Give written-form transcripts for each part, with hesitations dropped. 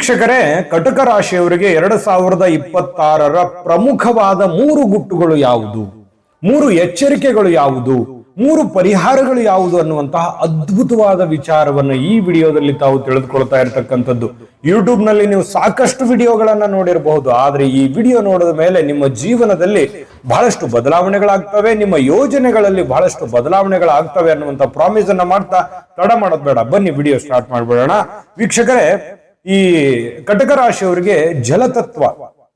ವೀಕ್ಷಕರೇ, ಕಟಕ ರಾಶಿಯವರಿಗೆ 2026ರ ಪ್ರಮುಖವಾದ 3 ಗುಟ್ಟುಗಳು ಯಾವುದು, 3 ಎಚ್ಚರಿಕೆಗಳು ಯಾವುದು, 3 ಪರಿಹಾರಗಳು ಯಾವುದು ಅನ್ನುವಂತಹ ಅದ್ಭುತವಾದ ವಿಚಾರವನ್ನು ಈ ವಿಡಿಯೋದಲ್ಲಿ ತಾವು ತಿಳಿದುಕೊಳ್ತಾ ಇರತಕ್ಕಂಥದ್ದು. ಯೂಟ್ಯೂಬ್ ನಲ್ಲಿ ನೀವು ಸಾಕಷ್ಟು ವಿಡಿಯೋಗಳನ್ನ ನೋಡಿರಬಹುದು, ಆದ್ರೆ ಈ ವಿಡಿಯೋ ನೋಡಿದ ಮೇಲೆ ನಿಮ್ಮ ಜೀವನದಲ್ಲಿ ಬಹಳಷ್ಟು ಬದಲಾವಣೆಗಳಾಗ್ತವೆ, ನಿಮ್ಮ ಯೋಜನೆಗಳಲ್ಲಿ ಬಹಳಷ್ಟು ಬದಲಾವಣೆಗಳಾಗ್ತವೆ ಅನ್ನುವಂತ ಪ್ರಾಮಿಸ್ ಅನ್ನ ಮಾಡ್ತಾ ತಡ ಮಾಡೋದು ಬೇಡ, ಬನ್ನಿ ವಿಡಿಯೋ ಸ್ಟಾರ್ಟ್ ಮಾಡ್ಬಿಡೋಣ. ವೀಕ್ಷಕರೇ, ಈ ಕಟಕ ರಾಶಿಯವರಿಗೆ ಜಲತತ್ವ,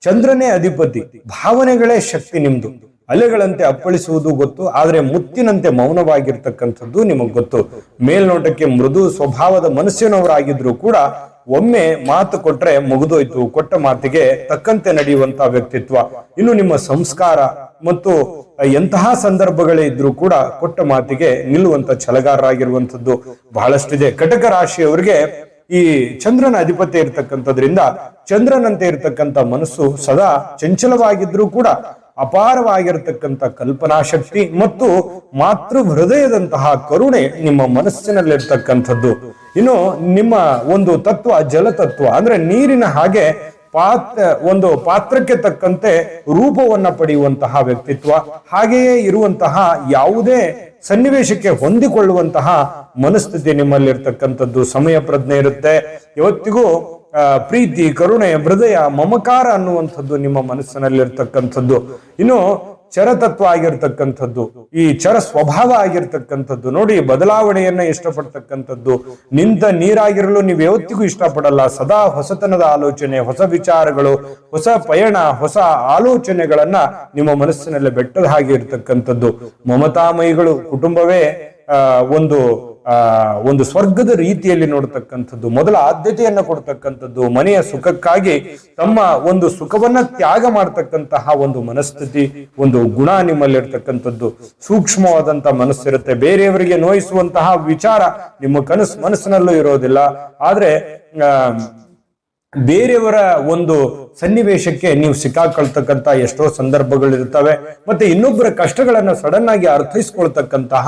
ಚಂದ್ರನೇ ಅಧಿಪತಿ, ಭಾವನೆಗಳೇ ಶಕ್ತಿ. ನಿಮ್ದು ಅಲೆಗಳಂತೆ ಅಪ್ಪಳಿಸುವುದು ಗೊತ್ತು, ಆದ್ರೆ ಮುತ್ತಿನಂತೆ ಮೌನವಾಗಿರ್ತಕ್ಕಂಥದ್ದು ನಿಮಗ್ ಗೊತ್ತು. ಮೇಲ್ನೋಟಕ್ಕೆ ಮೃದು ಸ್ವಭಾವದ ಮನಸ್ಸಿನವರಾಗಿದ್ರು ಕೂಡ ಒಮ್ಮೆ ಮಾತು ಕೊಟ್ರೆ ಮುಗಿದೋಯ್ತು, ಕೊಟ್ಟ ಮಾತಿಗೆ ತಕ್ಕಂತೆ ನಡೆಯುವಂತ ವ್ಯಕ್ತಿತ್ವ. ಇನ್ನು ನಿಮ್ಮ ಸಂಸ್ಕಾರ ಮತ್ತು ಎಂತಹ ಸಂದರ್ಭಗಳೇ ಇದ್ರೂ ಕೂಡ ಕೊಟ್ಟ ಮಾತಿಗೆ ನಿಲ್ಲುವಂತ ಛಲಗಾರರಾಗಿರುವಂತದ್ದು ಬಹಳಷ್ಟಿದೆ. ಕಟಕ ರಾಶಿಯವರಿಗೆ ಈ ಚಂದ್ರನ ಅಧಿಪತಿ ಇರ್ತಕ್ಕಂಥದ್ರಿಂದ ಚಂದ್ರನಂತೆ ಇರತಕ್ಕಂಥ ಮನಸ್ಸು ಸದಾ ಚಂಚಲವಾಗಿದ್ರೂ ಕೂಡ ಅಪಾರವಾಗಿರತಕ್ಕಂಥ ಕಲ್ಪನಾ ಶಕ್ತಿ ಮತ್ತು ಮಾತೃ ಹೃದಯದಂತಹ ಕರುಣೆ ನಿಮ್ಮ ಮನಸ್ಸಿನಲ್ಲಿರ್ತಕ್ಕಂಥದ್ದು. ಇನ್ನು ನಿಮ್ಮ ಒಂದು ತತ್ವ ಜಲತತ್ವ, ಅಂದ್ರೆ ನೀರಿನ ಹಾಗೆ ಒಂದು ಪಾತ್ರಕ್ಕೆ ತಕ್ಕಂತೆ ರೂಪವನ್ನ ಪಡೆಯುವಂತಹ ವ್ಯಕ್ತಿತ್ವ, ಹಾಗೆಯೇ ಇರುವಂತಹ ಯಾವುದೇ ಸನ್ನಿವೇಶಕ್ಕೆ ಹೊಂದಿಕೊಳ್ಳುವಂತಹ ಮನಸ್ಥಿತಿ ನಿಮ್ಮಲ್ಲಿರ್ತಕ್ಕಂಥದ್ದು. ಸಮಯ ಪ್ರಜ್ಞೆ ಇರುತ್ತೆ. ಇವತ್ತಿಗೂ ಪ್ರೀತಿ, ಕರುಣೆ, ಹೃದಯ, ಮಮಕಾರ ಅನ್ನುವಂಥದ್ದು ನಿಮ್ಮ ಮನಸ್ಸಿನಲ್ಲಿರ್ತಕ್ಕಂಥದ್ದು. ಇನ್ನು ಚರತತ್ವ ಆಗಿರ್ತಕ್ಕಂಥದ್ದು, ಈ ಚರ ಸ್ವಭಾವ ಆಗಿರ್ತಕ್ಕಂಥದ್ದು. ನೋಡಿ, ಬದಲಾವಣೆಯನ್ನ ಇಷ್ಟಪಡ್ತಕ್ಕಂಥದ್ದು. ನಿಂತ ನೀರಾಗಿರಲು ನೀವು ಯಾವತ್ತಿಗೂ ಇಷ್ಟಪಡಲ್ಲ. ಸದಾ ಹೊಸತನದ ಆಲೋಚನೆ, ಹೊಸ ವಿಚಾರಗಳು, ಹೊಸ ಪಯಣ, ಹೊಸ ಆಲೋಚನೆಗಳನ್ನ ನಿಮ್ಮ ಮನಸ್ಸಿನಲ್ಲಿ ಬೆಟ್ಟದ ಹಾಗೆ ಇರ್ತಕ್ಕಂಥದ್ದು. ಮಮತಾಮಯಿಗಳು. ಕುಟುಂಬವೇ ಒಂದು ಸ್ವರ್ಗದ ರೀತಿಯಲ್ಲಿ ನೋಡ್ತಕ್ಕಂಥದ್ದು, ಮೊದಲ ಆದ್ಯತೆಯನ್ನ ಕೊಡ್ತಕ್ಕಂಥದ್ದು. ಮನೆಯ ಸುಖಕ್ಕಾಗಿ ತಮ್ಮ ಒಂದು ಸುಖವನ್ನ ತ್ಯಾಗ ಮಾಡ್ತಕ್ಕಂತಹ ಒಂದು ಮನಸ್ಥಿತಿ, ಒಂದು ಗುಣ ನಿಮ್ಮಲ್ಲಿರ್ತಕ್ಕಂಥದ್ದು. ಸೂಕ್ಷ್ಮವಾದಂತಹ ಮನಸ್ಸಿರುತ್ತೆ. ಬೇರೆಯವರಿಗೆ ನೋಯಿಸುವಂತಹ ವಿಚಾರ ನಿಮ್ಮ ಮನಸ್ಸಿನಲ್ಲೂ ಇರೋದಿಲ್ಲ. ಆದ್ರೆ ಬೇರೆಯವರ ಒಂದು ಸನ್ನಿವೇಶಕ್ಕೆ ನೀವು ಸಿಕ್ಕಾಕೊಳ್ತಕ್ಕಂತ ಎಷ್ಟೋ ಸಂದರ್ಭಗಳಿರ್ತವೆ. ಮತ್ತೆ ಇನ್ನೊಬ್ಬರ ಕಷ್ಟಗಳನ್ನ ಸಡನ್ ಆಗಿ ಅರ್ಥೈಸ್ಕೊಳ್ತಕ್ಕಂತಹ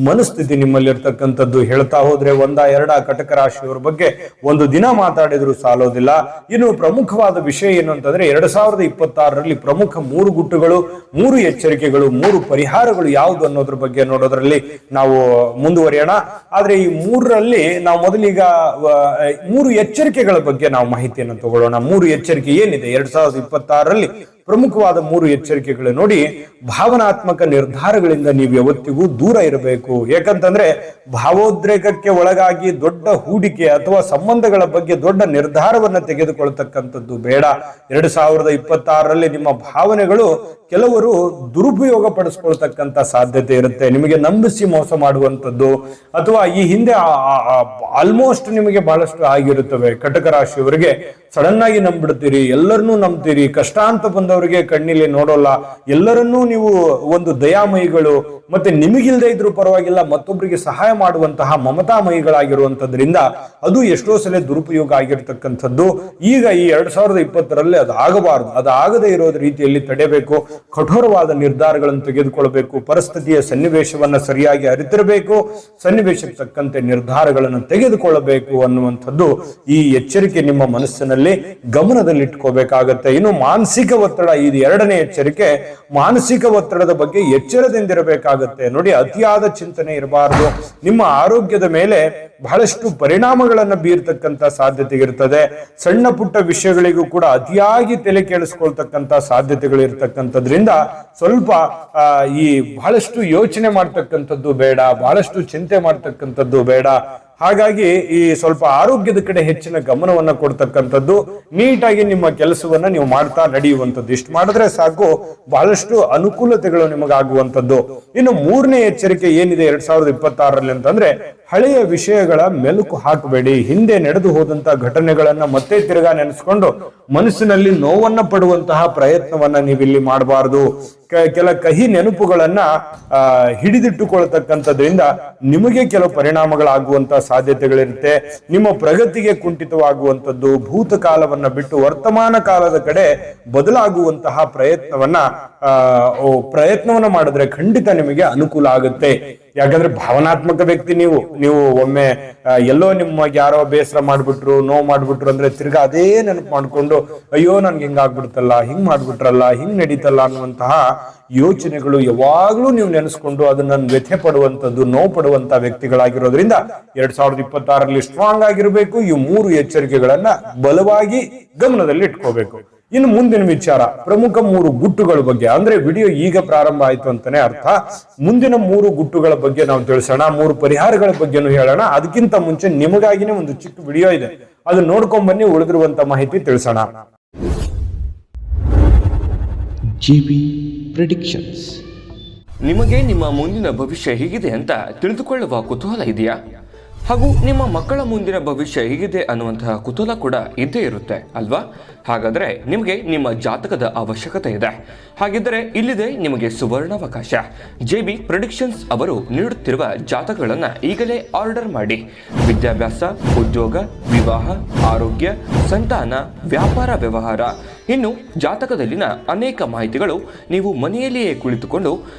ಮನಸ್ಥಿತಿ ನಿಮ್ಮಲ್ಲಿರ್ತಕ್ಕಂಥದ್ದು. ಹೇಳ್ತಾ ಹೋದ್ರೆ 1-2 ಕಟಕ ರಾಶಿಯವರ ಬಗ್ಗೆ ಒಂದು ದಿನ ಮಾತಾಡಿದ್ರು ಸಾಲೋದಿಲ್ಲ. ಇನ್ನು ಪ್ರಮುಖವಾದ ವಿಷಯ ಏನು ಅಂತಂದ್ರೆ 2026ರಲ್ಲಿ ಪ್ರಮುಖ 3 ಗುಟ್ಟುಗಳು, 3 ಎಚ್ಚರಿಕೆಗಳು, 3 ಪರಿಹಾರಗಳು ಯಾವುದು ಅನ್ನೋದ್ರ ಬಗ್ಗೆ ನೋಡೋದ್ರಲ್ಲಿ ನಾವು ಮುಂದುವರಿಯೋಣ. ಆದ್ರೆ ಈ 3ರಲ್ಲಿ ನಾವು ಮೊದಲೀಗ 3 ಎಚ್ಚರಿಕೆಗಳ ಬಗ್ಗೆ ನಾವು ಮಾಹಿತಿಯನ್ನು ತಗೊಳ್ಳೋಣ. 3 ಎಚ್ಚರಿಕೆ ಏನಿದೆ 2026ರಲ್ಲಿ ಪ್ರಮುಖವಾದ 3 ಎಚ್ಚರಿಕೆಗಳು. ನೋಡಿ, ಭಾವನಾತ್ಮಕ ನಿರ್ಧಾರಗಳಿಂದ ನೀವು ಯಾವತ್ತಿಗೂ ದೂರ ಇರಬೇಕು. ಯಾಕಂತಂದ್ರೆ ಭಾವೋದ್ರೇಕಕ್ಕೆ ಒಳಗಾಗಿ ದೊಡ್ಡ ಹೂಡಿಕೆ ಅಥವಾ ಸಂಬಂಧಗಳ ಬಗ್ಗೆ ದೊಡ್ಡ ನಿರ್ಧಾರವನ್ನ ತೆಗೆದುಕೊಳ್ತಕ್ಕಂಥದ್ದು ಬೇಡ. 2026ರಲ್ಲಿ ನಿಮ್ಮ ಭಾವನೆಗಳು ಕೆಲವರು ದುರುಪಯೋಗ ಪಡಿಸ್ಕೊಳ್ತಕ್ಕಂಥ ಸಾಧ್ಯತೆ ಇರುತ್ತೆ. ನಿಮಗೆ ನಂಬಿಸಿ ಮೋಸ ಮಾಡುವಂಥದ್ದು, ಅಥವಾ ಈ ಹಿಂದೆ ಆಲ್ಮೋಸ್ಟ್ ನಿಮಗೆ ಬಹಳಷ್ಟು ಆಗಿರುತ್ತವೆ. ಕಟಕ ರಾಶಿಯವರಿಗೆ ಸಡನ್ ಆಗಿ ನಂಬಿಡ್ತೀರಿ, ಎಲ್ಲರನ್ನೂ ನಂಬ್ತೀರಿ. ಕಷ್ಟ ಅಂತ ಬಂದವರಿಗೆ ಕಣ್ಣಿಲಿ ನೋಡೋಲ್ಲ. ಎಲ್ಲರನ್ನೂ ನೀವು ಒಂದು ದಯಾಮಯಿಗಳು, ಮತ್ತೆ ನಿಮಗಿಲ್ದೇ ಇದ್ರೂ ಪರವಾಗಿಲ್ಲ ಮತ್ತೊಬ್ಬರಿಗೆ ಸಹಾಯ ಮಾಡುವಂತಹ ಮಮತಾಮಯಿಗಳಾಗಿರುವಂತದ್ರಿಂದ ಅದು ಎಷ್ಟೋ ಸಲ ದುರುಪಯೋಗ ಆಗಿರ್ತಕ್ಕಂಥದ್ದು. ಈಗ ಈ 2020ರಲ್ಲಿ ಅದು ಆಗಬಾರದು. ಅದು ಆಗದೇ ಇರೋದ ರೀತಿಯಲ್ಲಿ ತಡೆಯಬೇಕು. ಕಠೋರವಾದ ನಿರ್ಧಾರಗಳನ್ನು ತೆಗೆದುಕೊಳ್ಬೇಕು. ಪರಿಸ್ಥಿತಿಯ ಸನ್ನಿವೇಶವನ್ನ ಸರಿಯಾಗಿ ಅರಿತಿರಬೇಕು. ಸನ್ನಿವೇಶಕ್ಕೆ ತಕ್ಕಂತೆ ನಿರ್ಧಾರಗಳನ್ನು ತೆಗೆದುಕೊಳ್ಳಬೇಕು ಅನ್ನುವಂಥದ್ದು ಈ ಎಚ್ಚರಿಕೆ ನಿಮ್ಮ ಮನಸ್ಸಿನಲ್ಲಿ ಗಮನದಲ್ಲಿಟ್ಕೋಬೇಕಾಗತ್ತೆ. ಇನ್ನು ಮಾನಸಿಕ ಒತ್ತಡ, ಇದು 2ನೇ ಎಚ್ಚರಿಕೆ. ಮಾನಸಿಕ ಒತ್ತಡದ ಬಗ್ಗೆ ಎಚ್ಚರದಿಂದಿರಬೇಕಾಗುತ್ತೆ. ನೋಡಿ, ಅತಿಯಾದ ಚಿಂತನೆ ಇರಬಾರದು. ನಿಮ್ಮ ಆರೋಗ್ಯದ ಮೇಲೆ ಬಹಳಷ್ಟು ಪರಿಣಾಮಗಳನ್ನ ಬೀರ್ತಕ್ಕಂಥ ಸಾಧ್ಯತೆ ಇರ್ತದೆ. ಸಣ್ಣ ಪುಟ್ಟ ವಿಷಯಗಳಿಗೂ ಕೂಡ ಅತಿಯಾಗಿ ತಲೆ ಕೇಳಿಸ್ಕೊಳ್ತಕ್ಕಂಥ ಸಾಧ್ಯತೆಗಳಿರ್ತಕ್ಕಂಥದ್ರಿಂದ ಸ್ವಲ್ಪ ಈ ಬಹಳಷ್ಟು ಯೋಚನೆ ಮಾಡ್ತಕ್ಕಂಥದ್ದು ಬೇಡ, ಬಹಳಷ್ಟು ಚಿಂತೆ ಮಾಡ್ತಕ್ಕಂಥದ್ದು ಬೇಡ. ಹಾಗಾಗಿ ಈ ಸ್ವಲ್ಪ ಆರೋಗ್ಯದ ಕಡೆ ಹೆಚ್ಚಿನ ಗಮನವನ್ನ ಕೊಡ್ತಕ್ಕಂಥದ್ದು, ನೀಟಾಗಿ ನಿಮ್ಮ ಕೆಲಸವನ್ನ ನೀವು ಮಾಡ್ತಾ ನಡೆಯುವಂಥದ್ದು. ಇಷ್ಟು ಮಾಡಿದ್ರೆ ಸಾಕು, ಬಹಳಷ್ಟು ಅನುಕೂಲತೆಗಳು ನಿಮಗಾಗುವಂಥದ್ದು. ಇನ್ನು 3ನೇ ಎಚ್ಚರಿಕೆ ಏನಿದೆ 2026ರಲ್ಲಿ ಅಂತಂದ್ರೆ, ಹಳೆಯ ವಿಷಯಗಳ ಮೆಲುಕು ಹಾಕಬೇಡಿ. ಹಿಂದೆ ನಡೆದು ಹೋದಂತ ಘಟನೆಗಳನ್ನ ಮತ್ತೆ ತಿರುಗಾ ನೆನೆಸ್ಕೊಂಡು ಮನಸ್ಸಿನಲ್ಲಿ ನೋವನ್ನ ಪಡುವಂತಹ ಪ್ರಯತ್ನವನ್ನ ನೀವಿಲ್ಲಿ ಮಾಡಬಾರದು. ಕೆಲ ಕಹಿ ನೆನಪುಗಳನ್ನ ಹಿಡಿದಿಟ್ಟುಕೊಳ್ತಕ್ಕಂಥದ್ರಿಂದ ನಿಮಗೆ ಕೆಲವು ಪರಿಣಾಮಗಳಾಗುವಂತಹ ಸಾಧ್ಯತೆಗಳಿರುತ್ತೆ. ನಿಮ್ಮ ಪ್ರಗತಿಗೆ ಕುಂಠಿತವಾಗುವಂಥದ್ದು. ಭೂತಕಾಲವನ್ನ ಬಿಟ್ಟು ವರ್ತಮಾನ ಕಾಲದ ಕಡೆ ಬದಲಾಗುವಂತಹ ಪ್ರಯತ್ನವನ್ನ ಮಾಡಿದ್ರೆ ಖಂಡಿತ ನಿಮಗೆ ಅನುಕೂಲ ಆಗುತ್ತೆ. ಯಾಕಂದ್ರೆ ಭಾವನಾತ್ಮಕ ವ್ಯಕ್ತಿ ನೀವು ಒಮ್ಮೆ ಎಲ್ಲೋ ನಿಮಗೆ ಯಾರೋ ಬೇಸರ ಮಾಡ್ಬಿಟ್ರು, ನೋವು ಮಾಡ್ಬಿಟ್ರು ಅಂದ್ರೆ ತಿರ್ಗಾ ಅದೇ ನೆನಪು ಮಾಡ್ಕೊಂಡು ಅಯ್ಯೋ ನನ್ಗೆ ಹಿಂಗಾಗ್ಬಿಡ್ತಲ್ಲ, ಹಿಂಗ್ ಮಾಡ್ಬಿಟ್ರಲ್ಲ, ಹಿಂಗ್ ನಡೀತಲ್ಲ ಅನ್ನುವಂತಹ ಯೋಚನೆಗಳು ಯಾವಾಗ್ಲೂ ನೀವು ನೆನೆಸ್ಕೊಂಡು ಅದನ್ನ ವ್ಯಥೆ ಪಡುವಂತದ್ದು, ನೋವು ಪಡುವಂತ ವ್ಯಕ್ತಿಗಳಾಗಿರೋದ್ರಿಂದ 2026ರಲ್ಲಿ ಸ್ಟ್ರಾಂಗ್ ಆಗಿರ್ಬೇಕು. ಈ 3 ಎಚ್ಚರಿಕೆಗಳನ್ನ ಬಲವಾಗಿ ಗಮನದಲ್ಲಿ ಇಟ್ಕೋಬೇಕು. ಇನ್ನು ಮುಂದಿನ ವಿಚಾರ, ಪ್ರಮುಖ 3 ಗುಟ್ಟುಗಳ ಬಗ್ಗೆ. ಅಂದ್ರೆ ವಿಡಿಯೋ ಈಗ ಪ್ರಾರಂಭ ಆಯ್ತು ಅಂತಾನೆ ಅರ್ಥ. ಮುಂದಿನ 3 ಗುಟ್ಟುಗಳ ಬಗ್ಗೆ ನಾವು ತಿಳಿಸೋಣ, 3 ಪರಿಹಾರಗಳ ಬಗ್ಗೆನೂ ಹೇಳೋಣ. ಅದಕ್ಕಿಂತ ಮುಂಚೆ ನಿಮಗಾಗಿನೇ ಒಂದು ಚಿಕ್ಕ ವಿಡಿಯೋ ಇದೆ, ಅದು ನೋಡ್ಕೊಂಡ್ ಬನ್ನಿ, ಉಳಿದಿರುವಂತ ಮಾಹಿತಿ ತಿಳಿಸೋಣ. GB predictions. ನಿಮಗೆ ನಿಮ್ಮ ಮುಂದಿನ ಭವಿಷ್ಯ ಹೇಗಿದೆ ಅಂತ ತಿಳಿದುಕೊಳ್ಳುವ ಕುತೂಹಲ ಇದೆಯಾ? ಹಾಗೂ ನಿಮ್ಮ ಮಕ್ಕಳ ಮುಂದಿನ ಭವಿಷ್ಯ ಹೇಗಿದೆ ಅನ್ನುವಂತಹ ಕುತೂಹಲ ಕೂಡ ಇದ್ದೇ ಇರುತ್ತೆ ಅಲ್ವಾ? ಹಾಗಾದರೆ ನಿಮಗೆ ನಿಮ್ಮ ಜಾತಕದ ಅವಶ್ಯಕತೆ ಇದೆ. ಹಾಗಿದ್ದರೆ ಇಲ್ಲಿದೆ ನಿಮಗೆ ಸುವರ್ಣಾವಕಾಶ. JB ಪ್ರೆಡಿಕ್ಷನ್ಸ್ ಅವರು ನೀಡುತ್ತಿರುವ ಜಾತಕಗಳನ್ನು ಈಗಲೇ ಆರ್ಡರ್ ಮಾಡಿ. ವಿದ್ಯಾಭ್ಯಾಸ, ಉದ್ಯೋಗ, ವಿವಾಹ, ಆರೋಗ್ಯ, ಸಂತಾನ, ವ್ಯಾಪಾರ ವ್ಯವಹಾರ, ಇನ್ನು ಜಾತಕದಲ್ಲಿನ ಅನೇಕ ಮಾಹಿತಿಗಳು ನೀವು ಮನೆಯಲ್ಲಿಯೇ ಕುಳಿತುಕೊಂಡು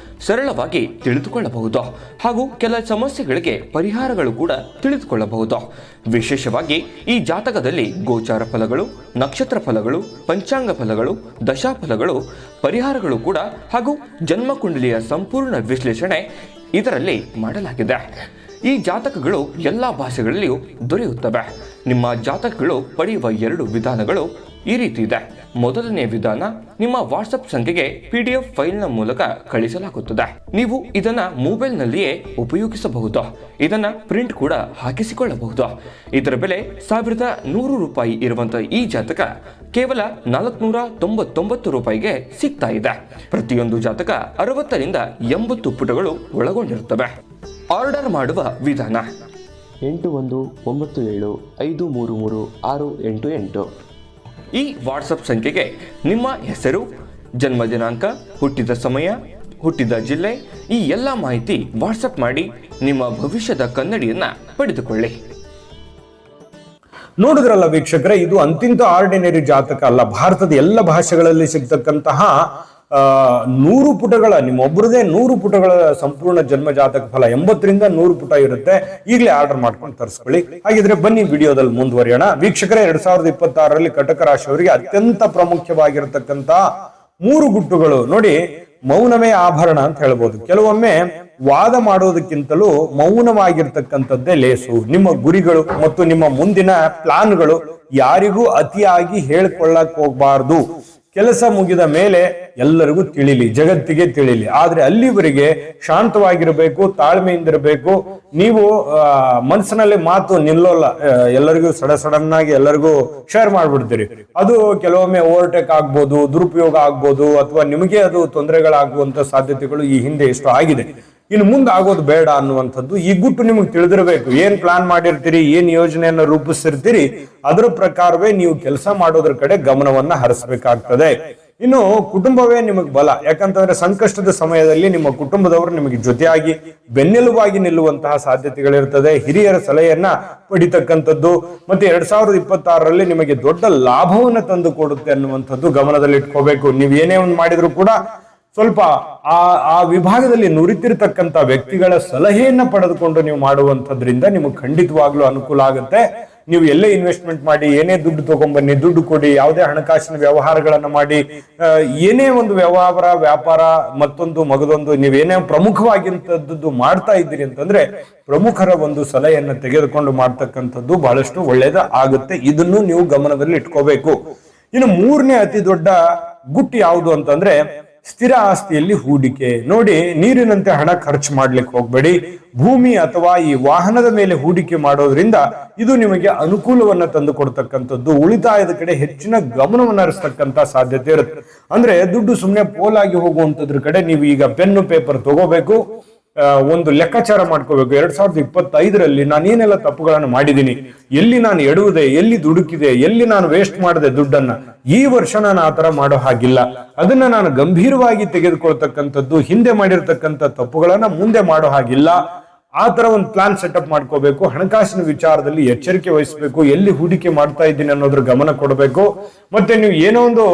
ಸರಳವಾಗಿ ತಿಳಿದುಕೊಳ್ಳಬಹುದು. ಹಾಗೂ ಕೆಲ ಸಮಸ್ಯೆಗಳಿಗೆ ಪರಿಹಾರಗಳು ಕೂಡ ತಿಳಿದುಕೊಳ್ಳಬಹುದು. ವಿಶೇಷವಾಗಿ ಈ ಜಾತಕದಲ್ಲಿ ಗೋಚಾರ ಫಲಗಳು, ನಕ್ಷತ್ರ ಫಲಗಳು, ಪಂಚಾಂಗ ಫಲಗಳು, ದಶಾಫಲಗಳು, ಪರಿಹಾರಗಳು ಕೂಡ ಹಾಗೂ ಜನ್ಮಕುಂಡಲಿಯ ಸಂಪೂರ್ಣ ವಿಶ್ಲೇಷಣೆ ಇದರಲ್ಲಿ ಮಾಡಲಾಗಿದೆ. ಈ ಜಾತಕಗಳು ಎಲ್ಲ ಭಾಷೆಗಳಲ್ಲಿಯೂ ದೊರೆಯುತ್ತವೆ. ನಿಮ್ಮ ಜಾತಕಗಳು ಪಡೆಯುವ 2 ವಿಧಾನಗಳು ಈ ರೀತಿ ಇದೆ. ಮೊದಲನೇ ವಿಧಾನ, ನಿಮ್ಮ ವಾಟ್ಸಪ್ ಸಂಖ್ಯೆಗೆ PDF ಫೈಲ್ನ ಮೂಲಕ ಕಳಿಸಲಾಗುತ್ತದೆ. ನೀವು ಇದನ್ನ ಮೊಬೈಲ್ನಲ್ಲಿಯೇ ಉಪಯೋಗಿಸಬಹುದು. ಇದನ್ನ ಪ್ರಿಂಟ್ ಕೂಡ ಹಾಕಿಸಿಕೊಳ್ಳಬಹುದು. ಇದರ ಬೆಲೆ 1100 ರೂಪಾಯಿ ಇರುವಂತಹ ಈ ಜಾತಕ ಕೇವಲ 499 ರೂಪಾಯಿಗೆ ಸಿಗ್ತಾ ಇದೆ. ಪ್ರತಿಯೊಂದು ಜಾತಕ 60ರಿಂದ 80 ಪುಟಗಳು ಒಳಗೊಂಡಿರುತ್ತವೆ. ಆರ್ಡರ್ ಮಾಡುವ ವಿಧಾನ: 8197533688. ಈ ವಾಟ್ಸಪ್ ಸಂಖ್ಯೆಗೆ ನಿಮ್ಮ ಹೆಸರು, ಜನ್ಮ ದಿನಾಂಕ, ಹುಟ್ಟಿದ ಸಮಯ, ಹುಟ್ಟಿದ ಜಿಲ್ಲೆ, ಈ ಎಲ್ಲ ಮಾಹಿತಿ ವಾಟ್ಸಪ್ ಮಾಡಿ ನಿಮ್ಮ ಭವಿಷ್ಯದ ಕನ್ನಡಿಯನ್ನ ಪಡೆದುಕೊಳ್ಳಿ. ನೋಡಿದ್ರಲ್ಲ ವೀಕ್ಷಕರೇ, ಇದು ಅಂತಿಂತ ಆರ್ಡಿನರಿ ಜಾತಕ ಅಲ್ಲ. ಭಾರತದ ಎಲ್ಲ ಭಾಷೆಗಳಲ್ಲಿ ಸಿಗ್ತಕ್ಕಂತಹ 100 ಪುಟಗಳ, ನಿಮ್ಮೊಬ್ಬರದೇ 100 ಪುಟಗಳ ಸಂಪೂರ್ಣ ಜನ್ಮ ಜಾತಕ ಫಲ 80ರಿಂದ 100 ಪುಟ ಇರುತ್ತೆ. ಈಗಲೇ ಆರ್ಡರ್ ಮಾಡ್ಕೊಂಡು ತರಿಸ್ಕೊಳ್ಳಿ. ಹಾಗಿದ್ರೆ ಬನ್ನಿ ವಿಡಿಯೋದಲ್ಲಿ ಮುಂದುವರಿಯೋಣ. ವೀಕ್ಷಕರೇ, 2026ರಲ್ಲಿ ಕಟಕ ರಾಶಿಯವರಿಗೆ ಅತ್ಯಂತ ಪ್ರಾಮುಖ್ಯವಾಗಿರತಕ್ಕಂತ 3 ಗುಟ್ಟುಗಳು ನೋಡಿ. ಮೌನವೇ ಆಭರಣ ಅಂತ ಹೇಳ್ಬೋದು. ಕೆಲವೊಮ್ಮೆ ವಾದ ಮಾಡೋದಕ್ಕಿಂತಲೂ ಮೌನವಾಗಿರ್ತಕ್ಕಂಥದ್ದೇ ಲೇಸು. ನಿಮ್ಮ ಗುರಿಗಳು ಮತ್ತು ನಿಮ್ಮ ಮುಂದಿನ ಪ್ಲಾನ್ಗಳು ಯಾರಿಗೂ ಅತಿಯಾಗಿ ಹೇಳ್ಕೊಳ್ಳಕ್ ಹೋಗ್ಬಾರ್ದು. ಕೆಲಸ ಮುಗಿದ ಮೇಲೆ ಎಲ್ಲರಿಗೂ ತಿಳಿಲಿ, ಜಗತ್ತಿಗೆ ತಿಳಿಲಿ. ಆದ್ರೆ ಅಲ್ಲಿವರೆಗೆ ಶಾಂತವಾಗಿರ್ಬೇಕು, ತಾಳ್ಮೆಯಿಂದಿರಬೇಕು. ನೀವು ಮನಸ್ಸಿನಲ್ಲಿ ಮಾತು ನಿಲ್ಲೋಲ್ಲ. ಎಲ್ಲರಿಗೂ ಸಡನ್ ಆಗಿ ಎಲ್ಲರಿಗೂ ಶೇರ್ ಮಾಡ್ಬಿಡ್ತೀರಿ. ಅದು ಕೆಲವೊಮ್ಮೆ ಓವರ್ಟೇಕ್ ಆಗ್ಬೋದು, ದುರುಪಯೋಗ ಆಗ್ಬೋದು, ಅಥವಾ ನಿಮಗೆ ಅದು ತೊಂದರೆಗಳಾಗುವಂತ ಸಾಧ್ಯತೆಗಳು ಈ ಹಿಂದೆ ಎಷ್ಟು ಆಗಿದೆ. ಇನ್ನು ಮುಂದೆ ಆಗೋದು ಬೇಡ ಅನ್ನುವಂಥದ್ದು ಈ ಗುಟ್ಟು ನಿಮಗೆ ತಿಳಿದಿರಬೇಕು. ಏನ್ ಪ್ಲಾನ್ ಮಾಡಿರ್ತೀರಿ, ಏನ್ ಯೋಜನೆಯನ್ನ ರೂಪಿಸಿರ್ತೀರಿ, ಅದರ ಪ್ರಕಾರವೇ ನೀವು ಕೆಲಸ ಮಾಡೋದ್ರ ಕಡೆ ಗಮನವನ್ನ ಹರಿಸಬೇಕಾಗ್ತದೆ. ಇನ್ನು ಕುಟುಂಬವೇ ನಿಮಗೆ ಬಲ. ಯಾಕಂತಂದ್ರೆ ಸಂಕಷ್ಟದ ಸಮಯದಲ್ಲಿ ನಿಮ್ಮ ಕುಟುಂಬದವರು ನಿಮಗೆ ಜೊತೆಯಾಗಿ ಬೆನ್ನೆಲುಬಾಗಿ ನಿಲ್ಲುವಂತಹ ಸಾಧ್ಯತೆಗಳಿರ್ತದೆ. ಹಿರಿಯರ ಸಲಹೆಯನ್ನ ಪಡಿತಕ್ಕಂಥದ್ದು ಮತ್ತೆ 2026ರಲ್ಲಿ ನಿಮಗೆ ದೊಡ್ಡ ಲಾಭವನ್ನ ತಂದು ಕೊಡುತ್ತೆ ಅನ್ನುವಂಥದ್ದು ಗಮನದಲ್ಲಿ ಇಟ್ಕೋಬೇಕು. ನೀವು ಏನೇ ಒಂದು ಮಾಡಿದ್ರು ಕೂಡ ಸ್ವಲ್ಪ ಆ ವಿಭಾಗದಲ್ಲಿ ನುರಿತಿರ್ತಕ್ಕಂಥ ವ್ಯಕ್ತಿಗಳ ಸಲಹೆಯನ್ನ ಪಡೆದುಕೊಂಡು ನೀವು ಮಾಡುವಂಥದ್ರಿಂದ ನಿಮಗೆ ಖಂಡಿತವಾಗ್ಲೂ ಅನುಕೂಲ ಆಗುತ್ತೆ. ನೀವು ಎಲ್ಲೇ ಇನ್ವೆಸ್ಟ್ಮೆಂಟ್ ಮಾಡಿ, ಏನೇ ದುಡ್ಡು ತಗೊಂಡ್ಬನ್ನಿ, ದುಡ್ಡು ಕೊಡಿ, ಯಾವುದೇ ಹಣಕಾಸಿನ ವ್ಯವಹಾರಗಳನ್ನ ಮಾಡಿ, ಏನೇ ಒಂದು ವ್ಯಾಪಾರ ಮತ್ತೊಂದು ಮಗದೊಂದು ನೀವೇನೇ ಪ್ರಮುಖವಾಗಿಂತದ್ದು ಮಾಡ್ತಾ ಇದ್ದೀರಿ ಅಂತಂದ್ರೆ ಪ್ರಮುಖರ ಒಂದು ಸಲಹೆಯನ್ನ ತೆಗೆದುಕೊಂಡು ಮಾಡ್ತಕ್ಕಂಥದ್ದು ಬಹಳಷ್ಟು ಒಳ್ಳೇದ ಆಗುತ್ತೆ. ಇದನ್ನು ನೀವು ಗಮನದಲ್ಲಿ ಇಟ್ಕೋಬೇಕು. ಇನ್ನು 3ನೇ ಅತಿ ದೊಡ್ಡ ಗುಟ್ಟು ಯಾವುದು ಅಂತಂದ್ರೆ ಸ್ಥಿರ ಆಸ್ತಿಯಲ್ಲಿ ಹೂಡಿಕೆ. ನೋಡಿ, ನೀರಿನಂತೆ ಹಣ ಖರ್ಚು ಮಾಡ್ಲಿಕ್ಕೆ ಹೋಗ್ಬೇಡಿ. ಭೂಮಿ ಅಥವಾ ಈ ವಾಹನದ ಮೇಲೆ ಹೂಡಿಕೆ ಮಾಡೋದ್ರಿಂದ ಇದು ನಿಮಗೆ ಅನುಕೂಲವನ್ನ ತಂದು ಕೊಡ್ತಕ್ಕಂಥದ್ದು. ಉಳಿತಾಯದ ಕಡೆ ಹೆಚ್ಚಿನ ಗಮನವನ್ನ ಹರಿಸ್ತಕ್ಕಂಥ ಸಾಧ್ಯತೆ ಇರುತ್ತೆ. ಅಂದ್ರೆ ದುಡ್ಡು ಸುಮ್ಮನೆ ಪೋಲಾಗಿ ಹೋಗುವಂತದ್ರ ಕಡೆ ನೀವು ಈಗ ಪೆನ್ನು ಪೇಪರ್ ತಗೋಬೇಕು, ಒಂದು ಲೆಕ್ಕಾಚಾರ ಮಾಡ್ಕೋಬೇಕು. 2025ರಲ್ಲಿ ನಾನು ಏನೆಲ್ಲ ತಪ್ಪುಗಳನ್ನು ಮಾಡಿದ್ದೀನಿ, ಎಲ್ಲಿ ನಾನು ಎಡುವುದೇ, ಎಲ್ಲಿ ದುಡುಕಿದೆ, ಎಲ್ಲಿ ನಾನು ವೇಸ್ಟ್ ಮಾಡಿದೆ ದುಡ್ಡನ್ನ. ಈ ವರ್ಷ ನಾನು ಆತರ ಮಾಡೋ ಹಾಗಿಲ್ಲ. ಅದನ್ನ ನಾನು ಗಂಭೀರವಾಗಿ ತೆಗೆದುಕೊಳ್ತಕ್ಕಂಥದ್ದು. ಹಿಂದೆ ಮಾಡಿರ್ತಕ್ಕಂಥ ತಪ್ಪುಗಳನ್ನ ಮುಂದೆ ಮಾಡೋ ಹಾಗಿಲ್ಲ. ಆ ತರ ಒಂದು ಪ್ಲಾನ್ ಸೆಟಪ್ ಮಾಡ್ಕೋಬೇಕು. ಹಣಕಾಸಿನ ವಿಚಾರದಲ್ಲಿ ಎಚ್ಚರಿಕೆ ವಹಿಸಬೇಕು. ಎಲ್ಲಿ ಹೂಡಿಕೆ ಮಾಡ್ತಾ ಇದ್ದೀನಿ ಅನ್ನೋದ್ರ ಗಮನ ಕೊಡಬೇಕು. ಮತ್ತೆ ನೀವು ಏನೋ ಒಂದು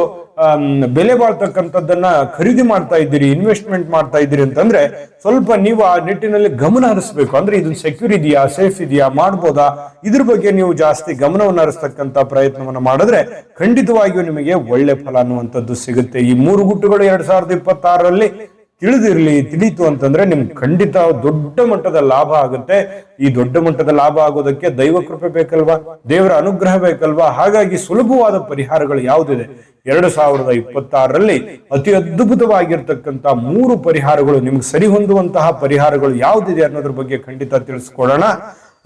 ಬೆಲೆ ಬಾಳ್ತಕ್ಕಂಥದ್ದನ್ನ ಖರೀದಿ ಮಾಡ್ತಾ ಇದ್ದೀರಿ, ಇನ್ವೆಸ್ಟ್ಮೆಂಟ್ ಮಾಡ್ತಾ ಇದ್ದೀರಿ ಅಂತಂದ್ರೆ ಸ್ವಲ್ಪ ನೀವು ಆ ನಿಟ್ಟಿನಲ್ಲಿ ಗಮನ ಹರಿಸಬೇಕು. ಅಂದ್ರೆ ಇದನ್ನ ಸೆಕ್ಯೂರ್ ಇದೆಯಾ, ಸೇಫ್ ಇದೆಯಾ, ಮಾಡ್ಬೋದಾ, ಇದ್ರ ಬಗ್ಗೆ ನೀವು ಜಾಸ್ತಿ ಗಮನವನ್ನು ಹರಿಸ್ತಕ್ಕಂಥ ಪ್ರಯತ್ನವನ್ನ ಮಾಡಿದ್ರೆ ಖಂಡಿತವಾಗಿಯೂ ನಿಮಗೆ ಒಳ್ಳೆ ಫಲ ಅನ್ನುವಂಥದ್ದು ಸಿಗುತ್ತೆ. ಈ 3 ಗುಟ್ಟುಗಳು 2026ರಲ್ಲಿ ತಿಳಿತು ಅಂತಂದ್ರೆ ನಿಮ್ಗೆ ಖಂಡಿತ ದೊಡ್ಡ ಮಟ್ಟದ ಲಾಭ ಆಗುತ್ತೆ. ಈ ದೊಡ್ಡ ಮಟ್ಟದ ಲಾಭ ಆಗೋದಕ್ಕೆ ದೈವ ಕೃಪೆ ಬೇಕಲ್ವಾ, ದೇವರ ಅನುಗ್ರಹ ಬೇಕಲ್ವಾ. ಹಾಗಾಗಿ ಸುಲಭವಾದ ಪರಿಹಾರಗಳು ಯಾವುದಿದೆ 2026ರಲ್ಲಿ ಅತಿ ಅದ್ಭುತವಾಗಿರ್ತಕ್ಕಂಥ 3 ಪರಿಹಾರಗಳು, ನಿಮ್ಗೆ ಸರಿ ಹೊಂದುವಂತಹ ಪರಿಹಾರಗಳು ಯಾವುದಿದೆ ಅನ್ನೋದ್ರ ಬಗ್ಗೆ ಖಂಡಿತ ತಿಳಿಸ್ಕೊಡೋಣ.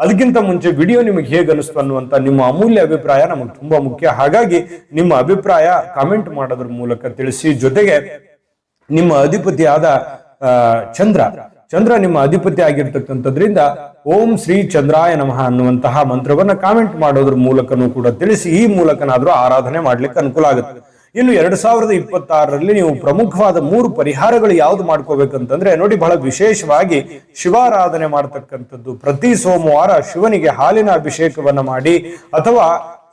ಅದಕ್ಕಿಂತ ಮುಂಚೆ ವಿಡಿಯೋ ನಿಮಗೆ ಹೇಗೆ ಅನಿಸ್ತು ಅನ್ನುವಂತ ನಿಮ್ಮ ಅಮೂಲ್ಯ ಅಭಿಪ್ರಾಯ ನಮಗೆ ತುಂಬಾ ಮುಖ್ಯ. ಹಾಗಾಗಿ ನಿಮ್ಮ ಅಭಿಪ್ರಾಯ ಕಾಮೆಂಟ್ ಮಾಡೋದ್ರ ಮೂಲಕ ತಿಳಿಸಿ. ಜೊತೆಗೆ ನಿಮ್ಮ ಅಧಿಪತಿಯಾದ ಚಂದ್ರ ನಿಮ್ಮ ಅಧಿಪತಿ ಆಗಿರ್ತಕ್ಕಂಥದ್ರಿಂದ ಓಂ ಶ್ರೀ ಚಂದ್ರಾಯ ನಮಃ ಅನ್ನುವಂತಹ ಮಂತ್ರವನ್ನ ಕಾಮೆಂಟ್ ಮಾಡೋದ್ರ ಮೂಲಕನೂ ಕೂಡ ತಿಳಿಸಿ. ಈ ಮೂಲಕನಾದ್ರೂ ಆರಾಧನೆ ಮಾಡ್ಲಿಕ್ಕೆ ಅನುಕೂಲ ಆಗುತ್ತೆ. ಇನ್ನು 2026ರಲ್ಲಿ ನೀವು ಪ್ರಮುಖವಾದ 3 ಪರಿಹಾರಗಳು ಯಾವ್ದು ಮಾಡ್ಕೋಬೇಕಂತಂದ್ರೆ ನೋಡಿ, ಬಹಳ ವಿಶೇಷವಾಗಿ ಶಿವಾರಾಧನೆ ಮಾಡ್ತಕ್ಕಂಥದ್ದು. ಪ್ರತಿ ಸೋಮವಾರ ಶಿವನಿಗೆ ಹಾಲಿನ ಅಭಿಷೇಕವನ್ನ ಮಾಡಿ ಅಥವಾ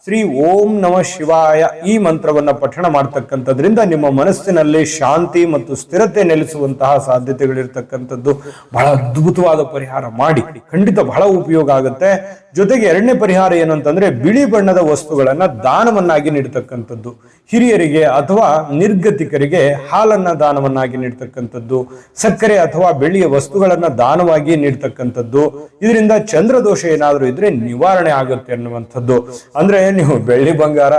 ಶ್ರೀ ಓಂ ನಮಃ ಶಿವಾಯ ಈ ಮಂತ್ರವನ್ನ ಪಠಣ ಮಾಡ್ತಕ್ಕಂಥದ್ರಿಂದ ನಿಮ್ಮ ಮನಸ್ಸಿನಲ್ಲಿ ಶಾಂತಿ ಮತ್ತು ಸ್ಥಿರತೆ ನೆಲೆಸುವಂತಹ ಸಾಧ್ಯತೆಗಳಿರ್ತಕ್ಕಂಥದ್ದು. ಬಹಳ ಅದ್ಭುತವಾದ ಪರಿಹಾರ ಮಾಡಿ, ಖಂಡಿತ ಬಹಳ ಉಪಯೋಗ ಆಗುತ್ತೆ. ಜೊತೆಗೆ 2ನೇ ಪರಿಹಾರ ಏನು ಅಂತಂದ್ರೆ ಬಿಳಿ ಬಣ್ಣದ ವಸ್ತುಗಳನ್ನ ದಾನವನ್ನಾಗಿ ನೀಡ್ತಕ್ಕಂಥದ್ದು. ಹಿರಿಯರಿಗೆ ಅಥವಾ ನಿರ್ಗತಿಕರಿಗೆ ಹಾಲನ್ನ ದಾನವನ್ನಾಗಿ ನೀಡ್ತಕ್ಕಂಥದ್ದು, ಸಕ್ಕರೆ ಅಥವಾ ಬೆಳ್ಳಿಯ ವಸ್ತುಗಳನ್ನ ದಾನವಾಗಿ ನೀಡ್ತಕ್ಕಂಥದ್ದು. ಇದರಿಂದ ಚಂದ್ರದೋಷ ಏನಾದರೂ ಇದ್ರೆ ನಿವಾರಣೆ ಆಗುತ್ತೆ ಅನ್ನುವಂಥದ್ದು. ಅಂದ್ರೆ ನೀವು ಬೆಳ್ಳಿ ಬಂಗಾರ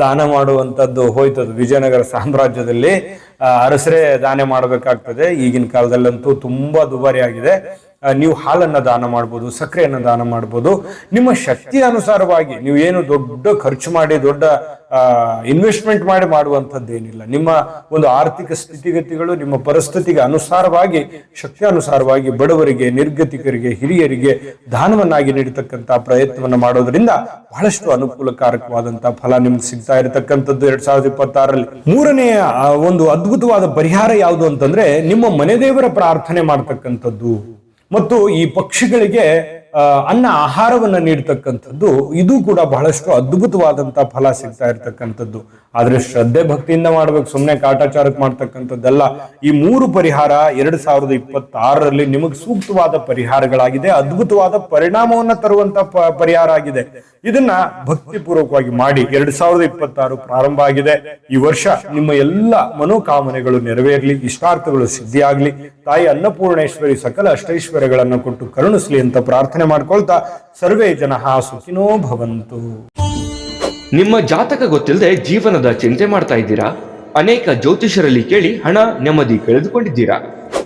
ದಾನ ಮಾಡುವಂತದ್ದು ಹೋಯ್ತದು. ವಿಜಯನಗರ ಸಾಮ್ರಾಜ್ಯದಲ್ಲಿ ಅರಸರೇ ದಾನ ಮಾಡಬೇಕಾಗ್ತದೆ. ಈಗಿನ ಕಾಲದಲ್ಲಂತೂ ತುಂಬಾ ದುಬಾರಿ ಆಗಿದೆ. ನೀವು ಹಾಲನ್ನ ದಾನ ಮಾಡ್ಬೋದು, ಸಕ್ಕರೆಯನ್ನ ದಾನ ಮಾಡ್ಬೋದು. ನಿಮ್ಮ ಶಕ್ತಿ ಅನುಸಾರವಾಗಿ ನೀವು ಏನು ದೊಡ್ಡ ಖರ್ಚು ಮಾಡಿ ದೊಡ್ಡ ಇನ್ವೆಸ್ಟ್ಮೆಂಟ್ ಮಾಡಿ ಮಾಡುವಂಥದ್ದೇನಿಲ್ಲ. ನಿಮ್ಮ ಒಂದು ಆರ್ಥಿಕ ಸ್ಥಿತಿಗತಿಗಳು ನಿಮ್ಮ ಪರಿಸ್ಥಿತಿಗೆ ಅನುಸಾರವಾಗಿ, ಶಕ್ತಿ ಅನುಸಾರವಾಗಿ ಬಡವರಿಗೆ, ನಿರ್ಗತಿಕರಿಗೆ, ಹಿರಿಯರಿಗೆ ದಾನವನ್ನಾಗಿ ನೀಡತಕ್ಕಂತಹ ಪ್ರಯತ್ನವನ್ನ ಮಾಡೋದ್ರಿಂದ ಬಹಳಷ್ಟು ಅನುಕೂಲಕಾರಕವಾದಂತಹ ಫಲ ನಿಮ್ಗೆ ಸಿಗ್ತಾ ಇರತಕ್ಕಂಥದ್ದು 2026ರಲ್ಲಿ. 3ನೇ ಒಂದು ಅದ್ಭುತವಾದ ಪರಿಹಾರ ಯಾವುದು ಅಂತಂದ್ರೆ ನಿಮ್ಮ ಮನೆ ದೇವರ ಪ್ರಾರ್ಥನೆ ಮಾಡ್ತಕ್ಕಂಥದ್ದು ಮತ್ತು ಈ ಪಕ್ಷಿಗಳಿಗೆ ಅನ್ನ ಆಹಾರವನ್ನ ನೀಡ್ತಕ್ಕಂಥದ್ದು. ಇದು ಕೂಡ ಬಹಳಷ್ಟು ಅದ್ಭುತವಾದಂತಹ ಫಲ ಸಿಗ್ತಾ ಇರ್ತಕ್ಕಂಥದ್ದು. ಆದ್ರೆ ಶ್ರದ್ಧೆ ಭಕ್ತಿಯಿಂದ ಮಾಡ್ಬೇಕು, ಸುಮ್ಮನೆ ಕಾಟಾಚಾರಕ್ಕೆ ಮಾಡ್ತಕ್ಕಂಥದ್ದೆಲ್ಲ. ಈ 3 ಪರಿಹಾರ 2026ರಲ್ಲಿ ನಿಮಗೆ ಸೂಕ್ತವಾದ ಪರಿಹಾರಗಳಾಗಿದೆ. ಅದ್ಭುತವಾದ ಪರಿಣಾಮವನ್ನ ತರುವಂತ ಪರಿಹಾರ ಆಗಿದೆ. ಇದನ್ನ ಭಕ್ತಿಪೂರ್ವಕವಾಗಿ ಮಾಡಿ. 2026 ಪ್ರಾರಂಭ ಆಗಿದೆ. ಈ ವರ್ಷ ನಿಮ್ಮ ಎಲ್ಲ ಮನೋಕಾಮನೆಗಳು ನೆರವೇರ್ಲಿ, ಇಷ್ಟಾರ್ಥಗಳು ಸಿದ್ಧಿಯಾಗ್ಲಿ. ತಾಯಿ ಅನ್ನಪೂರ್ಣೇಶ್ವರಿ ಸಕಲ ಅಷ್ಟೈಶ್ವರ್ಯಗಳನ್ನು ಕೊಟ್ಟು ಕರುಣಿಸ್ಲಿ ಅಂತ ಪ್ರಾರ್ಥನೆ ಮಾಡ್ಕೊಳ್ತಾ ಸರ್ವೇ ಜನಃ ಸುಖಿನೋ ಭವಂತು. ನಿಮ್ಮ ಜಾತಕ ಗೊತ್ತಿಲ್ಲದೆ ಜೀವನದ ಚಿಂತೆ ಮಾಡ್ತಾ ಇದ್ದೀರಾ? ಅನೇಕ ಜ್ಯೋತಿಷರಲ್ಲಿ ಕೇಳಿ ಹಣ ನೆಮ್ಮದಿ ಕಳೆದುಕೊಂಡಿದ್ದೀರಾ?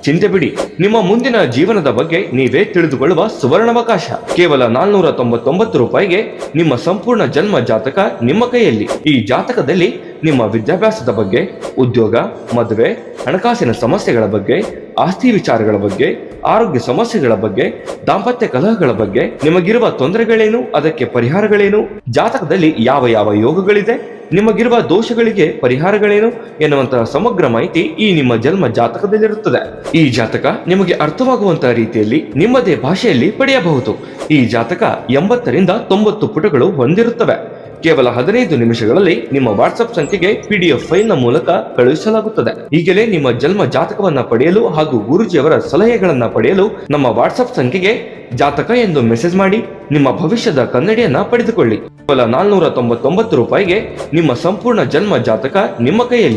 ಚಿಂತೆ ಬಿಡಿ, ನಿಮ್ಮ ಮುಂದಿನ ಜೀವನದ ಬಗ್ಗೆ ನೀವೇ ತಿಳಿದುಕೊಳ್ಳುವ ಸುವರ್ಣಾವಕಾಶ. ಕೇವಲ 499 ರೂಪಾಯಿಗೆ ನಿಮ್ಮ ಸಂಪೂರ್ಣ ಜನ್ಮ ಜಾತಕ ನಿಮ್ಮ ಕೈಯಲ್ಲಿ. ಈ ಜಾತಕದಲ್ಲಿ ನಿಮ್ಮ ವಿದ್ಯಾಭ್ಯಾಸದ ಬಗ್ಗೆ, ಉದ್ಯೋಗ, ಮದುವೆ, ಹಣಕಾಸಿನ ಸಮಸ್ಯೆಗಳ ಬಗ್ಗೆ, ಆಸ್ತಿ ವಿಚಾರಗಳ ಬಗ್ಗೆ, ಆರೋಗ್ಯ ಸಮಸ್ಯೆಗಳ ಬಗ್ಗೆ, ದಾಂಪತ್ಯ ಕಲಹಗಳ ಬಗ್ಗೆ, ನಿಮಗಿರುವ ತೊಂದರೆಗಳೇನು, ಅದಕ್ಕೆ ಪರಿಹಾರಗಳೇನು, ಜಾತಕದಲ್ಲಿ ಯಾವ ಯಾವ ಯೋಗಗಳಿದೆ, ನಿಮಗಿರುವ ದೋಷಗಳಿಗೆ ಪರಿಹಾರಗಳೇನು ಎನ್ನುವಂತಹ ಸಮಗ್ರ ಮಾಹಿತಿ ಈ ನಿಮ್ಮ ಜನ್ಮ ಜಾತಕದಲ್ಲಿರುತ್ತದೆ. ಈ ಜಾತಕ ನಿಮಗೆ ಅರ್ಥವಾಗುವಂತಹ ರೀತಿಯಲ್ಲಿ ನಿಮ್ಮದೇ ಭಾಷೆಯಲ್ಲಿ ಪಡೆಯಬಹುದು. ಈ ಜಾತಕ 80ರಿಂದ 90 ಪುಟಗಳು ಹೊಂದಿರುತ್ತವೆ. ಕೇವಲ 15 ನಿಮಿಷಗಳಲ್ಲಿ ನಿಮ್ಮ ವಾಟ್ಸ್ಆಪ್ ಸಂಖ್ಯೆಗೆ PDF ಫೈಲ್ ನ ಮೂಲಕ ಕಳುಹಿಸಲಾಗುತ್ತದೆ. ಈಗಲೇ ನಿಮ್ಮ ಜನ್ಮ ಜಾತಕವನ್ನ ಪಡೆಯಲು ಹಾಗೂ ಗುರುಜಿಯವರ ಸಲಹೆಗಳನ್ನ ಪಡೆಯಲು ನಮ್ಮ ವಾಟ್ಸ್ಆಪ್ ಸಂಖ್ಯೆಗೆ ಜಾತಕ ಎಂದು ಮೆಸೇಜ್ ಮಾಡಿ ನಿಮ್ಮ ಭವಿಷ್ಯದ ಕನ್ನಡಿಯನ್ನ ಪಡೆದುಕೊಳ್ಳಿ. ಕೇವಲ 499 ರೂಪಾಯಿಗೆ ನಿಮ್ಮ ಸಂಪೂರ್ಣ ಜನ್ಮ ಜಾತಕ ನಿಮ್ಮ ಕೈಯಲ್ಲಿ.